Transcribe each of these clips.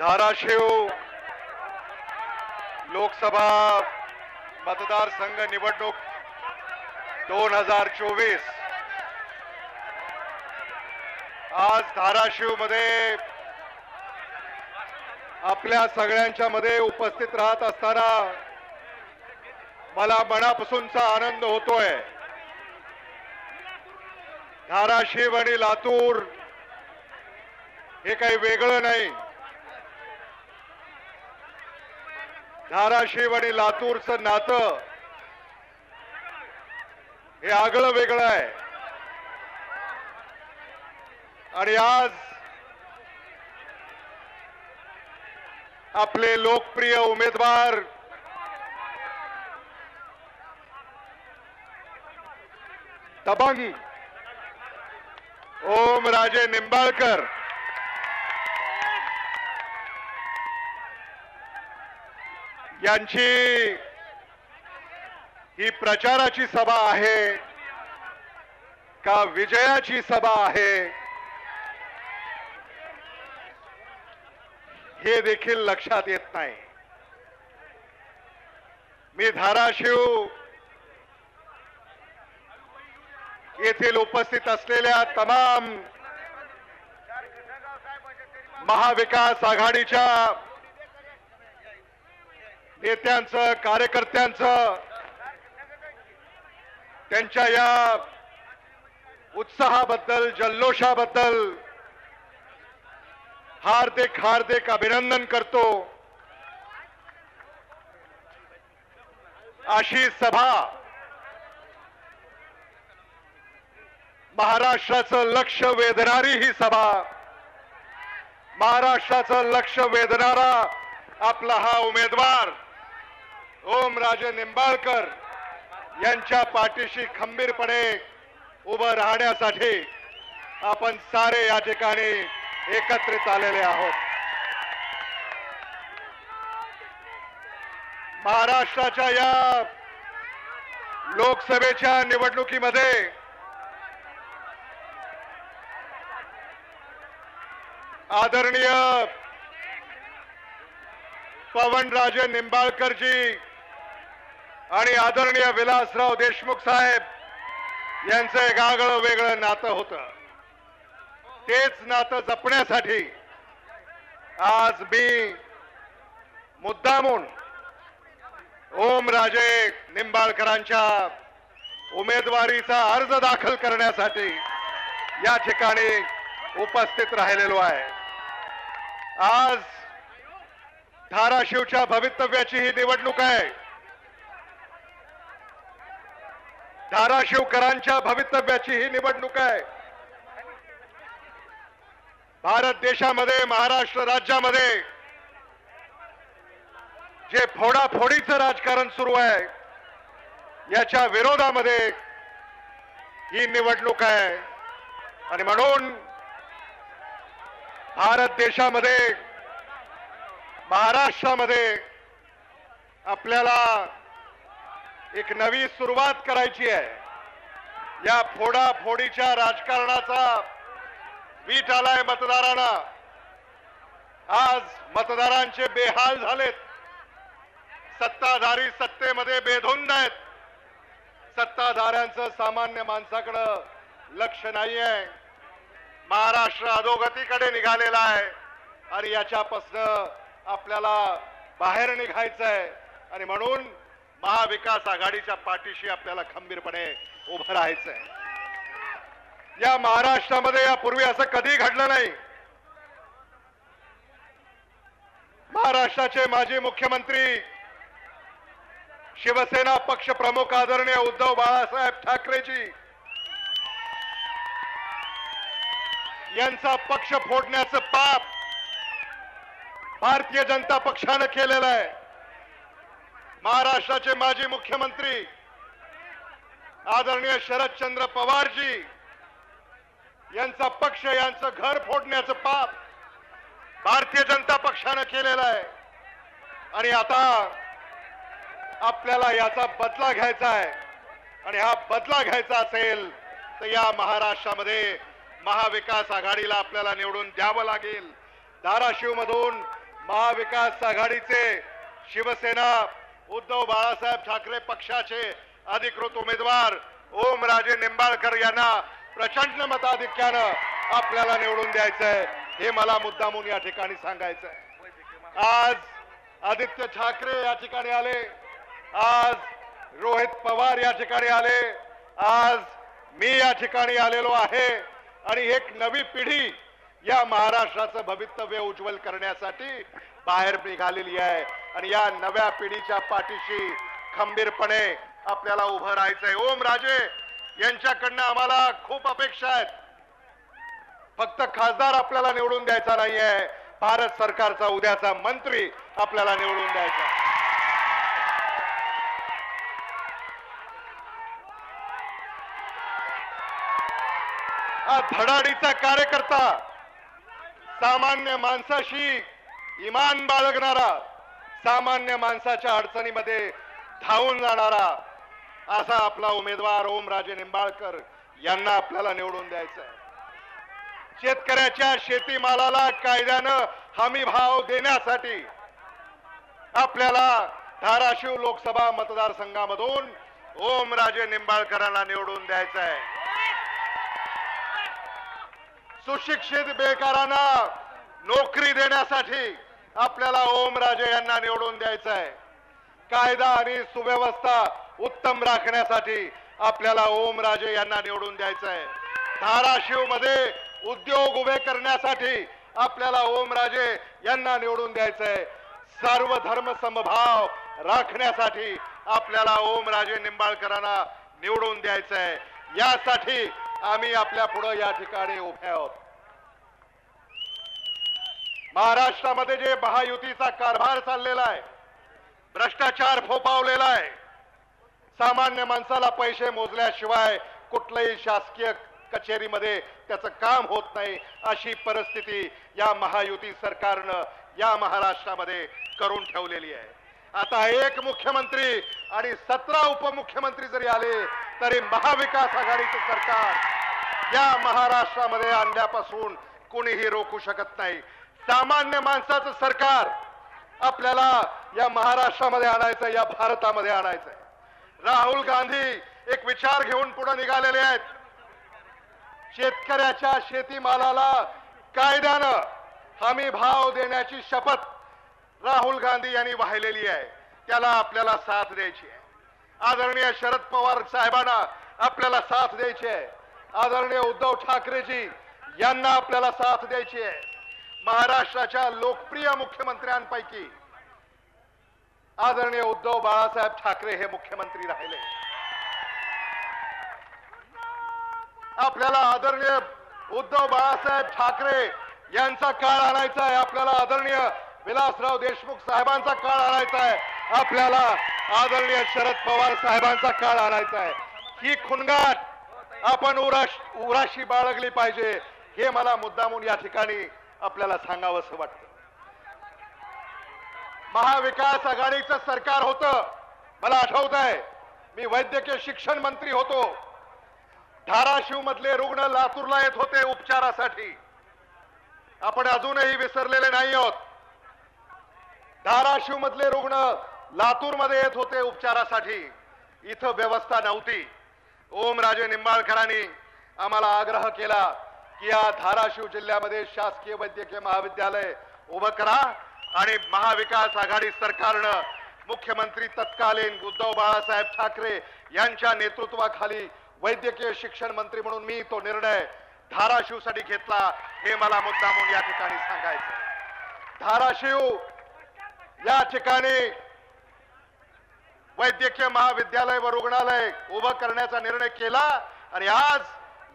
धाराशिव लोकसभा मतदारसंघ निवडणूक 2024 आज धाराशिव मध्ये आपल्या सगळ्यांच्या मध्ये उपस्थित राहत असताना मला मनापासूनचा आनंद होतोय। धाराशिव आणि लातूर हे काही वेगळं नाही। धाराशिव आणि लातूरचं नातं हे आगळं वेगळं आहे। आणि आज आपले लोकप्रिय उमेदवार दबंग ओमराजे निंबाळकर यांची ही प्रचाराची सभा आहे का विजयाची सभा आहे हे देखील लक्षात येत नाही। मी धाराशिव येथील उपस्थित असलेल्या तमाम महाविकास आघाडीच्या नेत्यांचं, कार्यकर्त्यांचं, त्यांच्या या उत्साहाबद्दल, जल्लोषाबद्दल हार्दिक हार्दिक अभिनंदन करतो। अशी सभा महाराष्ट्राचं लक्ष वेधणारी ही सभा, महाराष्ट्राचं लक्ष वेधणारा आपला हा उमेदवार ओमराजे निंबाळकर यांच्या पाठीशी खंबीरपणे उभं राहण्यासाठी आपण सारे या ठिकाणी एकत्रित आलेले आहोत। महाराष्ट्राच्या या लोकसभेच्या निवडणुकीमध्ये आदरणीय पवनराजे निंबाळकरजी आणि आदरणीय विलासराव देशमुख साहेब यांचं एक आगळं वेगळं नातं होतं। तेच नातं जपण्यासाठी आज मी मुद्दामून ओमराजे निंबाळकरांच्या उमेदवारीचा अर्ज दाखल करण्यासाठी या ठिकाणी उपस्थित राहिलेलो आहे। आज धाराशिवच्या भवितव्याची ही निवडणूक आहे। धाराशिवकरांच्या भवितव्याची ही निवडणूक आहे। भारत देशामध्ये, महाराष्ट्र राज्यामध्ये जे फोडाफोडीचं राजकारण सुरू आहे याच्या विरोधामध्ये ही निवडणूक आहे। आणि म्हणून भारत देशामध्ये, महाराष्ट्रामध्ये आपल्याला एक नवी सुरुवात करायची आहे। या फोडाफोडीच्या राजकारणाचा वीट आलाय मतदारांना। आज मतदारांचे बेहाल झालेत। सत्ताधारी सत्तेमध्ये बेधुंद आहेत। सत्ताधाऱ्यांचं सामान्य माणसाकडे लक्ष नाही आहे। महाराष्ट्र अधोगतीकडे निघालेला आहे आणि याच्यापासून आपल्याला बाहेर निघायचं आहे। आणि म्हणून महाविकास आघाडीच्या पाठीशी आपल्याला खंबीरपणे उभं राहायचं आहे। या महाराष्ट्रामध्ये यापूर्वी असं कधी घडलं नाही। महाराष्ट्राचे माजी मुख्यमंत्री, शिवसेना पक्ष प्रमुख आदरणीय उद्धव बाळासाहेब ठाकरेजी यांचा पक्ष फोडण्याचं पाप भारतीय जनता पक्षाने केलेलं आहे। महाराष्ट्राचे माजी मुख्यमंत्री आदरणीय शरदचंद्र पवारजी यांचा पक्ष, यांचं घर फोडण्याचं पाप भारतीय जनता पक्षाने केलेलं आहे। आणि आता आपल्याला याचा बदला घ्यायचा आहे। आणि हा बदला घ्यायचा असेल तर या महाराष्ट्रामध्ये महाविकास आघाडीला आपल्याला निवडून द्यावं लागेल। धाराशिव मधून महाविकास आघाडीचे शिवसेना उद्धव बाळासाहेब ठाकरे पक्षाचे अधिकृत उमेदवार ओमराजे निंबाळकर यांना प्रचंड मताधिक्यानं आपल्याला निवडून द्यायचं आहे, हे मला मुद्दामून या ठिकाणी सांगायचं आहे। आज आदित्य ठाकरे या ठिकाणी आले, आज रोहित पवार या ठिकाणी आले, आज मी या ठिकाणी आलेलो आहे आणि एक नवी पिढी या महाराष्ट्राचं भवितव्य उज्ज्वल करण्यासाठी बाहेर निघालेली आहे आणि या नव्या पिढीच्या पाठीशी खंबीरपणे आपल्याला उभं राहायचंय। ओमराजे यांच्याकडनं आम्हाला खूप अपेक्षा आहेत। फक्त खासदार आपल्याला निवडून द्यायचा नाहीये, भारत सरकारचा उद्याचा मंत्री आपल्याला निवडून द्यायचा। हा धडाडीचा कार्यकर्ता, सामान्य माणसाशी इमान बाळगणारा, सामान्य माणसाच्या अडचणीमध्ये धावून जाणारा असा आपला उमेदवार ओमराजे निंबाळकर यांना आपल्याला निवडून द्यायचा आहे। शेतकऱ्याच्या शेतीमालाला कायद्यानं हमी भाव देण्यासाठी आपल्याला धाराशिव लोकसभा मतदारसंघामधून ओमराजे निंबाळकरांना निवडून द्यायचं आहे। सुशिक्षित बेकारांना नोकरी देण्यासाठी आपल्याला ओमराजे यांना निवडून द्यायचं आहे। कायदा आणि सुव्यवस्था उत्तम राखण्यासाठी आपल्याला ओमराजे यांना निवडून द्यायचं आहे। धाराशिव मध्ये उद्योग उभे करण्यासाठी आपल्याला ओमराजे यांना निवडून द्यायचं आहे। सर्व धर्म समभाव राखण्यासाठी आपल्याला ओमराजे निंबाळकरांना निवडून द्यायचं आहे। यासाठी आम्ही आपल्या पुढे या ठिकाणी उभे आहोत। महाराष्ट्रामध्ये जे महायुतीचा कारभार चाललेला आहे, भ्रष्टाचार फोफावलेला आहे, सामान्य माणसाला पैसे मोजल्याशिवाय कुठल्याही शासकीय कचेरीमध्ये त्याचं काम होत नाही, अशी परिस्थिती या महायुती सरकारनं या महाराष्ट्रामध्ये करून ठेवलेली आहे। आता एक मुख्यमंत्री आणि 17 उपमुख्यमंत्री जरी आले तरी महाविकास आघाडीचं सरकार या महाराष्ट्रामध्ये आणण्यापासून कोणीही रोखू शकत नाही। सामान्य माणसाचं सरकार आपल्याला या महाराष्ट्रामध्ये आणायचं, या भारतामध्ये आणायचं। राहुल गांधी एक विचार घेऊन पुढे निघालेले आहेत। शेतकऱ्याच्या शेतीमालाला कायद्यानं हमी भाव देण्याची शपथ राहुल गांधी यांनी वाहिलेली आहे, त्याला आपल्याला साथ द्यायची आहे। आदरणीय शरद पवार साहेबांना आपल्याला साथ द्यायची आहे। आदरणीय उद्धव ठाकरेजी यांना आपल्याला साथ द्यायची आहे। महाराष्ट्राच्या लोकप्रिय मुख्यमंत्र्यांपैकी आदरणीय उद्धव बाळासाहेब ठाकरे हे मुख्यमंत्री राहिले। आपल्याला आदरणीय उद्धव बाळासाहेब ठाकरे यांचा काळ आणायचा आहे। आपल्याला आदरणीय विलासराव देशमुख साहेबांचा काळ आणायचा आहे। आपल्याला आदरणीय शरद पवार साहेबांचा काळ आणायचा आहे। ही खुणगाट आपण उराशी बाळगली पाहिजे, हे मला मुद्दामून या ठिकाणी आपल्याला सांगावंसं वाटतं। महाविकास आघाडीचं सरकार होतं, मला आठवत आहे, मी वैद्यकीय शिक्षण मंत्री होतो। धाराशिव मधले रुग्ण लातूरला येत होते उपचारासाठी, आपण अजूनही विसरलेले नाही आहोत। धाराशिव मधले रुग्ण लातूर मध्ये येत होते उपचारासाठी, इथं व्यवस्था नव्हती। ओमराजे निंबाळकरांनी आम्हाला आग्रह केला की या धाराशिव जिल्ह्यामध्ये शासकीय वैद्यकीय महाविद्यालय उभं करा आणि महाविकास आघाडी सरकारनं मुख्यमंत्री तत्कालीन उद्धव बाळासाहेब ठाकरे यांच्या नेतृत्वाखाली वैद्यकीय शिक्षण मंत्री म्हणून मी तो निर्णय धाराशिवसाठी घेतला, हे मला मुद्दामून या ठिकाणी सांगायचं। धाराशिव या ठिकाणी वैद्यकीय महाविद्यालय व रुग्णालय उभं करण्याचा निर्णय केला आणि आज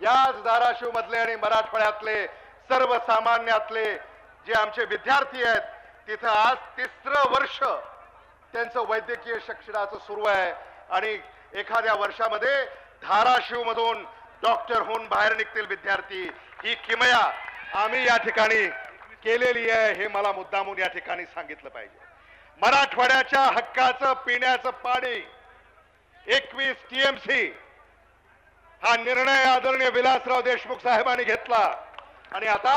याच धाराशिव मधले आणि मराठवाड्यातले सर्वसामान्यातले जे आमचे विद्यार्थी आहेत, तिथं आज 3रं वर्ष त्यांचं वैद्यकीय शिक्षणाचं सुरू आहे आणि एखाद्या वर्षामध्ये धाराशिव मधून डॉक्टर होऊन बाहेर निघतील विद्यार्थी। ही किमया आम्ही या ठिकाणी केलेली आहे, हे मला मुद्दामून या ठिकाणी सांगितलं पाहिजे। मराठवाड्याच्या हक्काचं पिण्याचं पाणी 21 टीएमसी हा निर्णय आदरणीय विलासराव देशमुख साहेबांनी घेतला आणि आता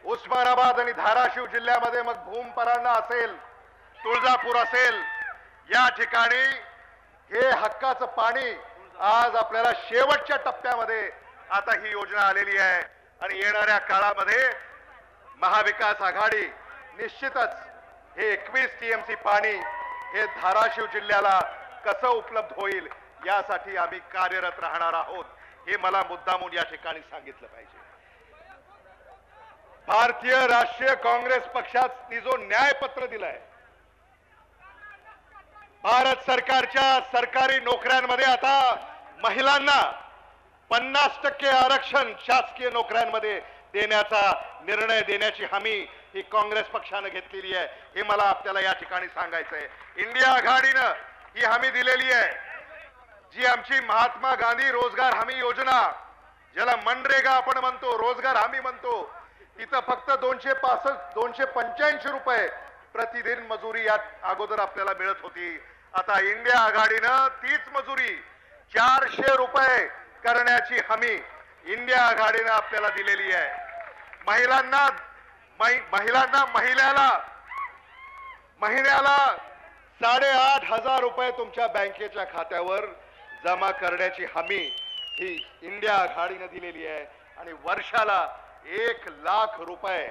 उस्मानाबाद आणि धाराशिव जिल्ह्यामध्ये मग भूमपरांना असेल, तुळजापूर असेल, या ठिकाणी हे हक्काचं पाणी आज आपल्याला शेवटच्या टप्प्यामध्ये आता ही योजना आलेली आहे आणि येणाऱ्या काळामध्ये महाविकास आघाडी निश्चितच हे 21 टीएमसी पाणी हे धाराशिव जिल्ह्याला कसं उपलब्ध होईल यासाठी आम्ही कार्यरत राहणार आहोत, हे मला मुद्दामून या ठिकाणी सांगितलं पाहिजे. भारतीय राष्ट्रीय काँग्रेस पक्षाने जो न्यायपत्र दिलंय, भारत सरकारच्या सरकारी नोकऱ्यांमध्ये आता महिलांना 50% आरक्षण शासकीय नोकऱ्यांमध्ये देण्याचा निर्णय देण्याची हमी ही काँग्रेस पक्षाने घेतलेली आहे, हे मला आपल्याला या ठिकाणी सांगायचं आहे. इंडिया आघाडीनं ही हमी दिलेली आहे. जी आमची महात्मा गांधी रोजगार हमी योजना, ज्याला मनरेगा आपण म्हणतो, रोजगार हमी म्हणतो, तिथं फक्त 285 रुपये प्रतिदिन मजुरी या अगोदर आपल्याला मिळत होती. आता इंडिया आघाडीनं तीच मजुरी 400 रुपये करण्याची हमी इंडिया आघाडीनं आपल्याला दिलेली आहे. महिन्याला 8,500 रुपये तुमच्या बँकेच्या खात्यावर जमा करण्याची हमी ही इंडिया आघाडीनं दिलेली आहे आणि वर्षाला 1,00,000 रुपये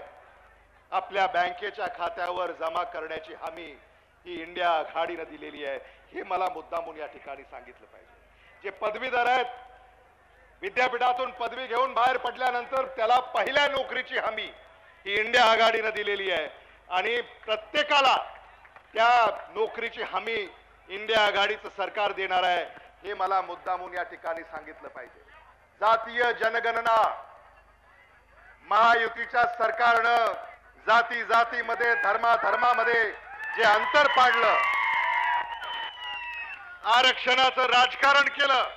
आपल्या बँकेच्या खात्यावर जमा करण्याची हमी ही इंडिया आघाडीनं दिलेली आहे, हे मला मुद्दामून या ठिकाणी सांगितलं पाहिजे. जे पदवीधर आहेत, विद्यापीठातून पदवी घेऊन बाहेर पडल्यानंतर त्याला पहिल्या नोकरीची हमी ही इंडिया आघाडीनं दिलेली आहे आणि प्रत्येकाला त्या नोकरीची हमी इंडिया आघाडीचं सरकार देणार आहे, हे मला मुद्दामून या ठिकाणी सांगितलं पाहिजे. जातीय जनगणना महायुतीच्या सरकारनं जाती जातीमध्ये, धर्मामध्ये जे अंतर पाडलं, आरक्षणाचं राजकारण केलं,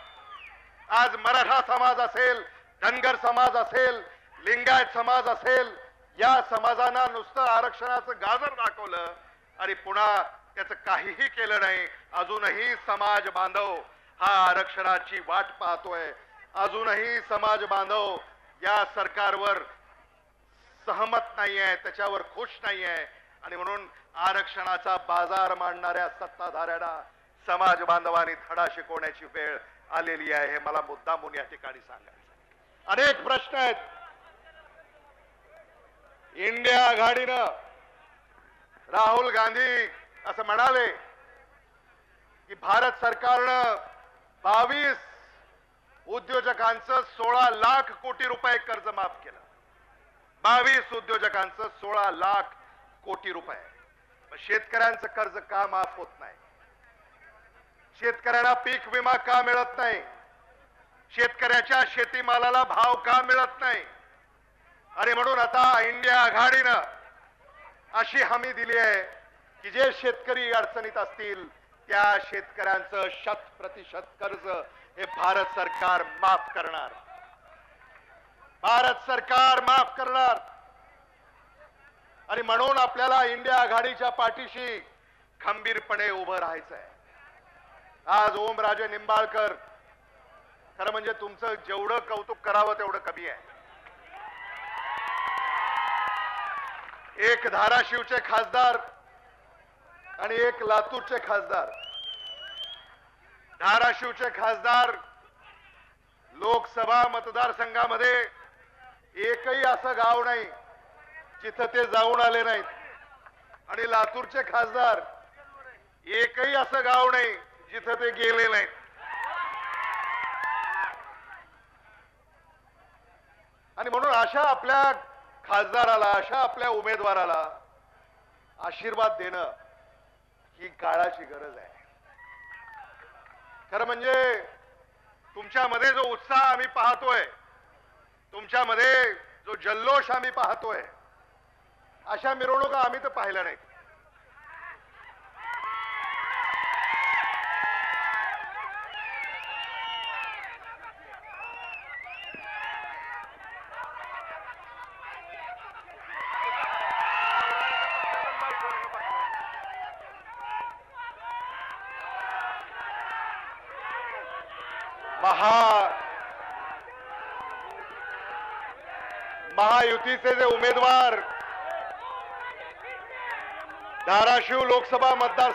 आज मराठा समाज असेल, धनगर समाज असेल, लिंगायत समाज असेल, या समाजांना नुसतं आरक्षणाचं गाजर दाखवलं आणि पुन्हा त्याचं काहीही केलं नाही. अजूनही समाज बांधव हा आरक्षणाची वाट पाहतोय. अजूनही समाज बांधव या सरकारवर सहमत नाही आहे, त्याच्यावर खुश नाही आहे आणि म्हणून आरक्षणाचा बाजार मांडणाऱ्या सत्ताधाऱ्यांना समाज बांधवांनी धडा शिकवण्याची वेळ आलेली आहे, हे मला मुद्दामून या ठिकाणी सांगायचं. अनेक प्रश्न आहेत. इंडिया आघाडीनं राहुल गांधी असं म्हणाले की भारत सरकारनं 22 उद्योजकांचं 16 लाख कोटी रुपये कर्ज माफ केलं. 22 उद्योजकांचं 16 लाख कोटी रुपये. शेतकऱ्यांचं कर्ज का माफ होत नाही? शेतकऱ्यांना पीक विमा का मिळत नाही? शेतकऱ्याच्या शेतीमालाला भाव का मिळत नाही? आणि म्हणून आता इंडिया आघाडीनं अशी हमी दिली आहे की जे शेतकरी अडचणीत असतील त्या शेतकऱ्यांचं 100% कर्ज हे भारत सरकार माफ करणार. भारत सरकार माफ करणार. आणि म्हणून आपल्याला इंडिया आघाडीच्या पाठीशी खंबीरपणे उभं राहायचं आहे. आज ओमराजे निंबाळकर, खरं म्हणजे तुमचं जेवढं कौतुक करावं तेवढं कमी आहे. एक धाराशिवचे खासदार आणि एक लातूरचे खासदार. धाराशिवचे खासदार लोकसभा मतदारसंघामध्ये एकही असं गाव नाही जिथं ते जाऊन आले नाहीत आणि लातूरचे खासदार एकही असं गाव नाही जिथं ते गेले नाहीत. आणि म्हणून अशा आपल्या खासदाराला, अशा आपल्या उमेदवाराला आशीर्वाद देणं ही काळाची गरज आहे. खरं म्हणजे तुमच्यामध्ये जो उत्साह आम्ही पाहतोय, तुमच्यामध्ये जो जल्लोष आम्ही पाहतोय, अशा मिरवणुका आम्ही तर पाहिल्या नाहीत. महायुतीचे जे उमेदवार धाराशिव लोकसभा मतदार